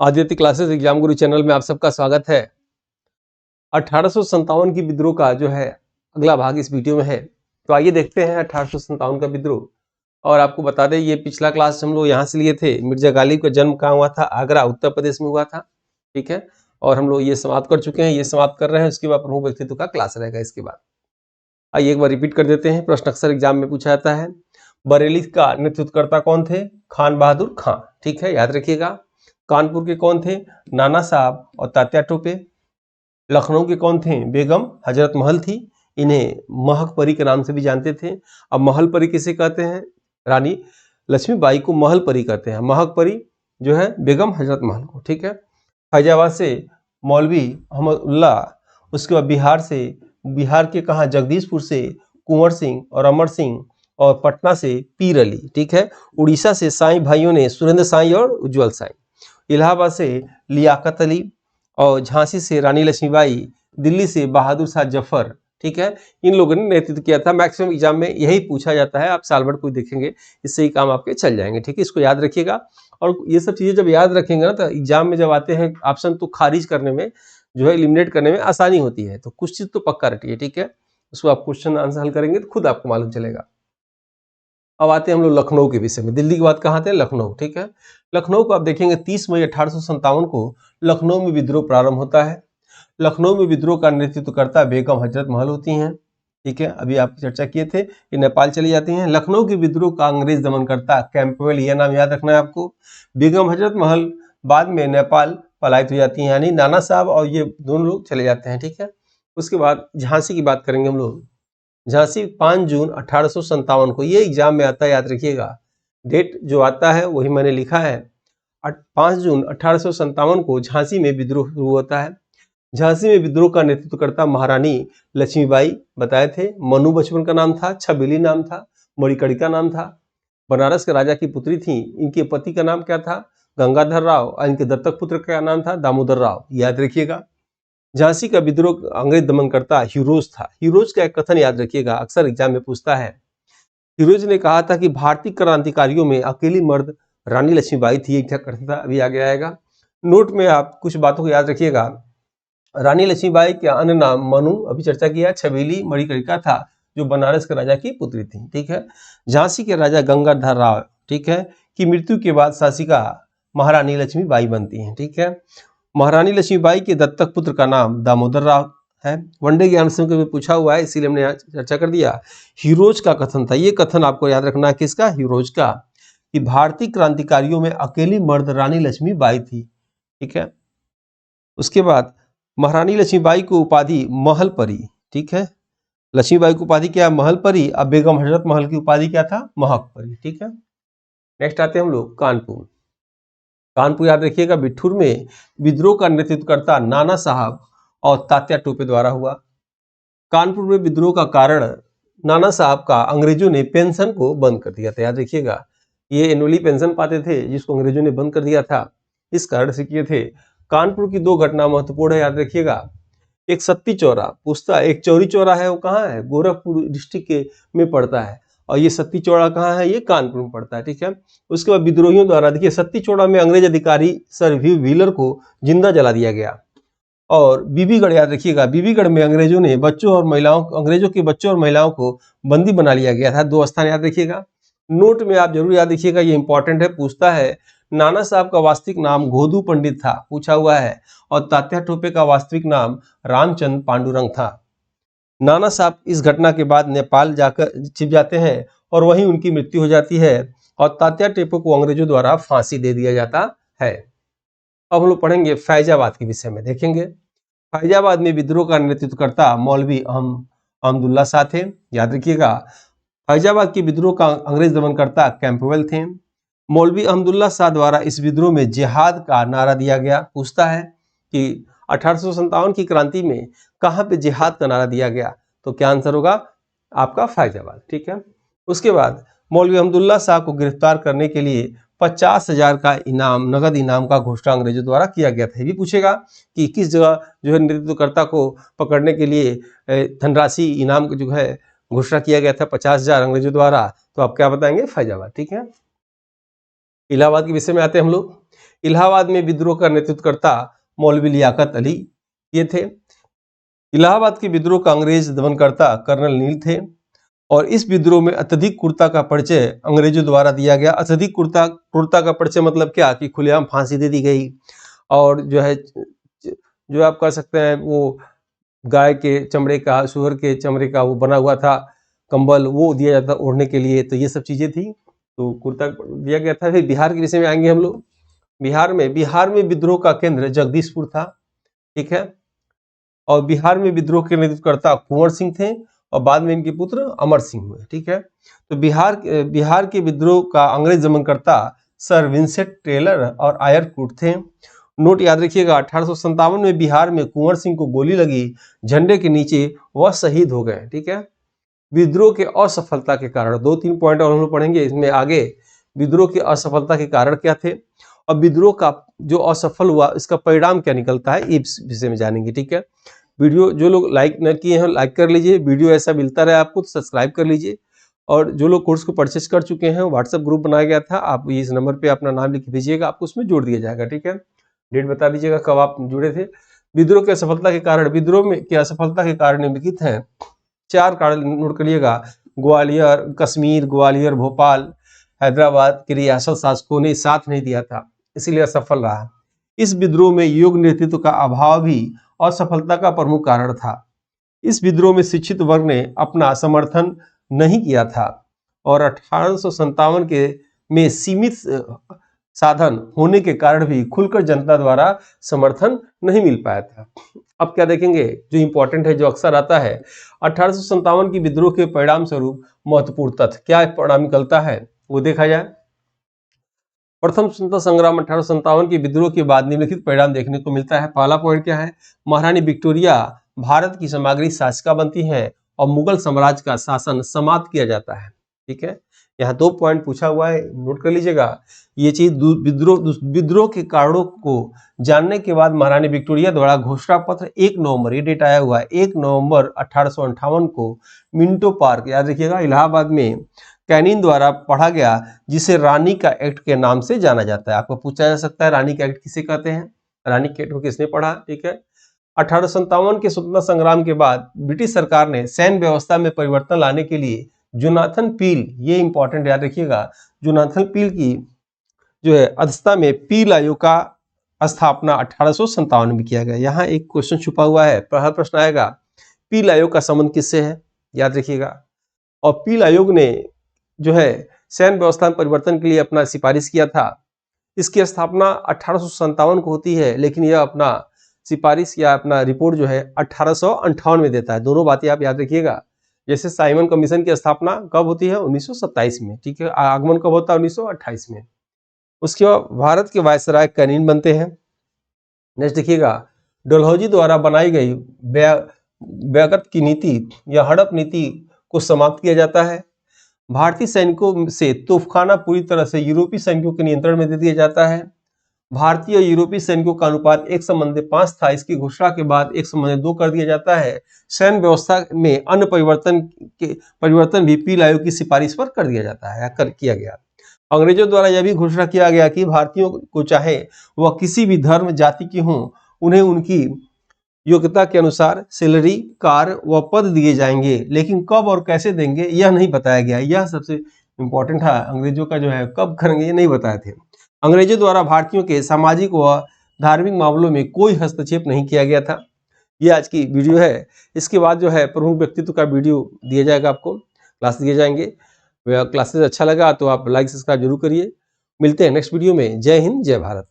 Aditya classes exam गुरु channel में आप सबका स्वागत है। 1857 की विद्रोह का जो है अगला भाग इस वीडियो में है। तो आइए देखते हैं 1857 का विद्रोह। और आपको बता दें ये पिछला क्लास हम लोग यहाँ से लिए थे। मिर्जा गालिब का जन्म कहाँ हुआ था? आगरा उत्तर प्रदेश में हुआ था। ठीक है, और हम लोग ये समाप्त कर चुके हैं, ये समाप्त कर रहे हैं। उसके बाद प्रमुख व्यक्तित्व का क्लास रहेगा इसके बाद। आइए एक बार रिपीट कर देते हैं, प्रश्न अक्सर एग्जाम में पूछा जाता है। बरेली का नेतृत्वकर्ता कौन थे? खान बहादुर खां। ठीक है, याद रखिएगा। कानपुर के कौन थे? नाना साहब और तात्या टोपे। लखनऊ के कौन थे? बेगम हजरत महल थी। इन्हें महक परी के नाम से भी जानते थे। अब महल परी किसे कहते हैं? रानी लक्ष्मीबाई को महल परी कहते हैं। महक परी जो है बेगम हजरत महल को। ठीक है, फैजाबाद से मौलवी अहमदुल्ला, उसके बाद बिहार के कहा? जगदीशपुर से कुंवर सिंह और अमर सिंह, और पटना से पीर अली। ठीक है, उड़ीसा से साईं भाइयों ने सुरेंद्र साईं और उज्जवल साईं। इलाहाबाद से लियाकत अली, और झांसी से रानी लक्ष्मीबाई, दिल्ली से बहादुर शाह जफर। ठीक है, इन लोगों ने नेतृत्व किया था। मैक्सिमम एग्जाम में यही पूछा जाता है। आप साल भर कोई देखेंगे, इससे ही काम आपके चल जाएंगे। ठीक है, इसको याद रखिएगा। और ये सब चीजें जब याद रखेंगे ना तो एग्जाम में जब आते हैं ऑप्शन तो खारिज करने में जो है एलिमिनेट करने में आसानी होती है। तो कुछ चीज तो पक्का रखिए। ठीक है, उसको आप क्वेश्चन आंसर हल करेंगे तो खुद आपको मालूम चलेगा। अब आते हैं हम लोग लखनऊ के विषय में। दिल्ली की बात कहाँ थे? लखनऊ। ठीक है, लखनऊ को आप देखेंगे 30 मई 1857 को लखनऊ में विद्रोह प्रारंभ होता है। लखनऊ में विद्रोह का नेतृत्व करता बेगम हजरत महल होती हैं। ठीक है, अभी आप चर्चा किए थे कि नेपाल चली जाती हैं। लखनऊ के विद्रोह का अंग्रेज दमन करता कैंपबेल, यह नाम याद रखना है आपको। बेगम हजरत महल बाद में नेपाल पलायित हो जाती हैं, यानी नाना साहब और ये दोनों लोग चले जाते हैं। ठीक है, उसके बाद झांसी की बात करेंगे हम लोग। झांसी 5 जून 1857 को, ये एग्जाम में आता है, याद रखिएगा। डेट जो आता है वही मैंने लिखा है। 5 जून 1857 को झांसी में विद्रोह शुरू होता है। झांसी में विद्रोह का नेतृत्व करता महारानी लक्ष्मीबाई बताए थे। मनु बचपन का नाम था, छबीली नाम था, मणिकर्णिका नाम था। बनारस के राजा की पुत्री थी। इनके पति का नाम क्या था? गंगाधर राव, और इनके दत्तक पुत्र का नाम था दामोदर राव। याद रखिएगा। झांसी का विद्रोह अंग्रेज दमन करता हीरोज था। हीरोज का एक कथन याद रखिएगा, अक्सर एग्जाम में पूछता है। हीरोज ने कहा था कि भारतीय क्रांतिकारियों में अकेली मर्द रानी लक्ष्मीबाई थी। क्या करता था, अभी आगे आएगा। नोट में आप कुछ बातों को याद रखिएगा। रानी लक्ष्मीबाई के अन्य नाम मनु, अभी चर्चा किया, छबीली, मणिकर्णिका था, जो बनारस के राजा की पुत्री थी। ठीक है, झांसी के राजा गंगाधर राव, ठीक है, की मृत्यु के बाद शासिका महारानी लक्ष्मीबाई बनती हैं। ठीक है, महारानी लक्ष्मीबाई के दत्तक पुत्र का नाम दामोदर राव है। वनडे ज्ञान में पूछा हुआ है, इसीलिए हमने यहाँ चर्चा कर दिया। हीरोज का कथन था, ये कथन आपको याद रखना है। किसका? हीरोज का, कि भारतीय क्रांतिकारियों में अकेली मर्द रानी लक्ष्मीबाई थी। ठीक है, उसके बाद महारानी लक्ष्मीबाई को उपाधि महल परी। ठीक है, लक्ष्मीबाई की उपाधि क्या? महल परी। अब बेगम हजरत महल की उपाधि क्या था? महक परी। ठीक है, नेक्स्ट आते हैं हम लोग कानपुर। कानपुर याद रखिएगा, बिठूर में विद्रोह का नेतृत्व करता नाना साहब और तात्या टोपे द्वारा हुआ। कानपुर में विद्रोह का कारण नाना साहब का अंग्रेजों ने पेंशन को बंद कर दिया था। याद रखिएगा, ये एनुअली पेंशन पाते थे जिसको अंग्रेजों ने बंद कर दिया था, इस कारण से किए थे। कानपुर की 2 घटना महत्वपूर्ण है, याद रखिएगा। एक सत्ती चौरा पूछता है, एक चौरी चौरा है, वो कहाँ है? गोरखपुर डिस्ट्रिक्ट के में पड़ता है। और ये सत्ती चौड़ा कहाँ है? ये कानपुर में पड़ता है। ठीक है, उसके बाद विद्रोहियों द्वारा, देखिए सत्ती चौड़ा में अंग्रेज अधिकारी सर व्हीलर को जिंदा जला दिया गया। और बीबीगढ़ याद रखिएगा, बीबीगढ़ में अंग्रेजों के बच्चों और महिलाओं को बंदी बना लिया गया था। 2 स्थान याद रखिएगा। नोट में आप जरूर याद रखिएगा, ये इंपॉर्टेंट है, पूछता है। नाना साहब का वास्तविक नाम घोदू पंडित था, पूछा हुआ है। और तात्या टोपे का वास्तविक नाम रामचंद्र पांडुरंग था। नाना साहब इस घटना के बाद नेपाल जाकर छिप जाते हैं और वहीं उनकी मृत्यु हो जाती है। और तात्या टोपे को अंग्रेजों द्वारा फांसी दे दिया जाता है। अब हम लोग पढ़ेंगे फैजाबाद के विषय में, देखेंगे। फैजाबाद में विद्रोह का नेतृत्व करता मौलवी अहमदुल्ला शाह थे। याद रखिएगा, फैजाबाद के विद्रोह का अंग्रेज दमन करता कैंपबेल थे। मौलवी अहमदुल्ला शाह द्वारा इस विद्रोह में जिहाद का नारा दिया गया। पूछता है कि 1857 की क्रांति में कहाँ पे जिहाद का नारा दिया गया? तो क्या आंसर होगा आपका? फैजाबाद। ठीक है, उसके बाद मौलवी अहमदुल्ला शाह को गिरफ्तार करने के लिए 50,000 का इनाम, नगद इनाम का घोषणा अंग्रेजों द्वारा किया गया था। ये भी पूछेगा कि किस जगह जो है नेतृत्वकर्ता को पकड़ने के लिए धनराशि इनाम जो है घोषणा किया गया था 50,000 अंग्रेजों द्वारा। तो आप क्या बताएंगे? फैजाबाद। ठीक है, इलाहाबाद के विषय में आते हैं हम लोग। इलाहाबाद में विद्रोह का नेतृत्वकर्ता मौलवी लियाकत अली ये थे। इलाहाबाद के विद्रोह का अंग्रेज दमनकर्ता कर्नल नील थे और इस विद्रोह में अत्यधिक क्रूरता का परिचय अंग्रेजों द्वारा दिया गया। अत्यधिक क्रूरता का परिचय मतलब क्या कि खुलेआम फांसी दे दी गई और जो है जो आप कह सकते हैं वो गाय के चमड़े का, सूअर के चमड़े का वो बना हुआ था कंबल, वो दिया जाता ओढ़ने के लिए। तो ये सब चीजें थी, तो क्रूरता दिया गया था। फिर बिहार के विषय में आएंगे हम लोग। बिहार में विद्रोह का केंद्र जगदीशपुर था, ठीक है। और बिहार में विद्रोह के नेतृत्वकर्ता कुंवर सिंह थे और बाद में इनके पुत्र अमर सिंह हुए, ठीक है। तो बिहार के विद्रोह का अंग्रेज दमनकर्ता सर विंसेंट टेलर और आयरकूट थे। नोट याद रखिएगा, 1857 में बिहार में कुंवर सिंह को गोली लगी, झंडे के नीचे वह शहीद हो गए, ठीक है। विद्रोह के असफलता के कारण 2-3 पॉइंट और हम लोग पढ़ेंगे इसमें आगे। विद्रोह के असफलता के कारण क्या थे और विद्रोह का जो असफल हुआ इसका परिणाम क्या निकलता है, इस विषय में जानेंगे, ठीक है। वीडियो जो लोग लाइक न किए हैं लाइक कर लीजिए, वीडियो ऐसा मिलता रहे आपको तो सब्सक्राइब कर लीजिए। और जो लोग कोर्स को परचेज कर चुके हैं व्हाट्सएप ग्रुप बनाया गया था, आप इस नंबर पे अपना नाम लिख भेजिएगा, आपको उसमें जोड़ दिया जाएगा, ठीक है। डेट बता दीजिएगा कब आप जुड़े थे। विद्रोह की असफलता के कारण, विद्रोह में की असफलता के कारण निम्नलिखित हैं 4 कारण नोट करिएगा। ग्वालियर, कश्मीर, ग्वालियर, भोपाल, हैदराबाद के रियासत शासकों ने साथ नहीं दिया था, इसीलिए असफल रहा। इस विद्रोह में योग्य नेतृत्व का अभाव भी असफलता का प्रमुख कारण था। इस विद्रोह में शिक्षित वर्ग ने अपना समर्थन नहीं किया था और 1857 के में सीमित साधन होने के कारण भी खुलकर जनता द्वारा समर्थन नहीं मिल पाया था। अब क्या देखेंगे जो इंपॉर्टेंट है, जो अक्सर आता है, 1857 की विद्रोह के परिणाम स्वरूप महत्वपूर्ण तथ्य क्या परिणाम निकलता है वो देखा जाए। प्रथम स्वतंत्रता संग्राम 1857 के विद्रोह के बाद निम्नलिखित परिणाम देखने को मिलता है। पहला पॉइंट क्या है, महारानी विक्टोरिया भारत की सामग्री शासिका बनती है और मुगल साम्राज्य का शासन समाप्त किया जाता है, ठीक है। यहाँ 2 पॉइंट पूछा हुआ है, नोट कर लीजिएगा। ये चीज विद्रोह के कारणों को जानने के बाद महारानी विक्टोरिया द्वारा घोषणा पत्र 1 नवंबर, ये डेट आया हुआ है, 1 नवंबर 1858 को मिंटो पार्क, याद रखिएगा, इलाहाबाद में कैनिन द्वारा पढ़ा गया, जिसे रानी का एक्ट के नाम से जाना जाता है। आपको पूछा जा सकता है रानी का एक्ट किसे कहते हैं, रानी के एक्ट को किसने पढ़ा, ठीक है। 1857 के स्वतंत्रता संग्राम के बाद ब्रिटिश सरकार ने सैन्य व्यवस्था में परिवर्तन लाने के लिए जोनाथन पील, ये इंपॉर्टेंट याद रखिएगा, जोनाथन पील की जो है अध्यक्षता में पील आयोग का स्थापना 1857 में किया गया। यहाँ एक क्वेश्चन छुपा हुआ है, पहला प्रश्न आएगा, पील आयोग का संबंध किससे है, याद रखिएगा। और पील आयोग ने जो है सैन्य व्यवस्था में परिवर्तन के लिए अपना सिफारिश किया था। इसकी स्थापना 1857 को होती है, लेकिन यह अपना सिफारिश या अपना रिपोर्ट जो है 1858 में देता है। दोनों बातें आप याद रखिएगा। जैसे साइमन कमीशन की स्थापना कब होती है, 1927 में, ठीक है। आगमन कब होता है, 1928 में। उसके बाद भारत के वायसराय कैनिन बनते हैं। नेक्स्ट देखिएगा, डलहौजी द्वारा बनाई गई ब्यागत की नीति या हड़प नीति को समाप्त किया जाता है। भारतीय सैनिकों से तोपखाना पूरी तरह से यूरोपीय सैनिकों के नियंत्रण में दे दिया जाता है। भारतीय और यूरोपीय सैनिकों का अनुपात 1:5 था, इसकी घोषणा के बाद 1:2 कर दिया जाता है। सैन्य व्यवस्था में अन्य परिवर्तन भी पील आयोग की सिफारिश पर कर दिया जाता है, किया गया। अंग्रेजों द्वारा यह भी घोषणा किया गया कि भारतीयों को चाहे वह किसी भी धर्म जाति के हों, उन्हें उनकी योग्यता के अनुसार सैलरी, कार व पद दिए जाएंगे, लेकिन कब और कैसे देंगे यह नहीं बताया गया। यह सबसे इंपॉर्टेंट है, अंग्रेजों का जो है कब करेंगे ये नहीं बताए थे। अंग्रेजों द्वारा भारतीयों के सामाजिक व धार्मिक मामलों में कोई हस्तक्षेप नहीं किया गया था। ये आज की वीडियो है। इसके बाद जो है प्रमुख व्यक्तित्व का वीडियो दिया जाएगा, आपको क्लास दिए जाएंगे। क्लासेस अच्छा लगा तो आप लाइक सब्सक्राइब जरूर करिए। मिलते हैं नेक्स्ट वीडियो में। जय हिंद, जय भारत।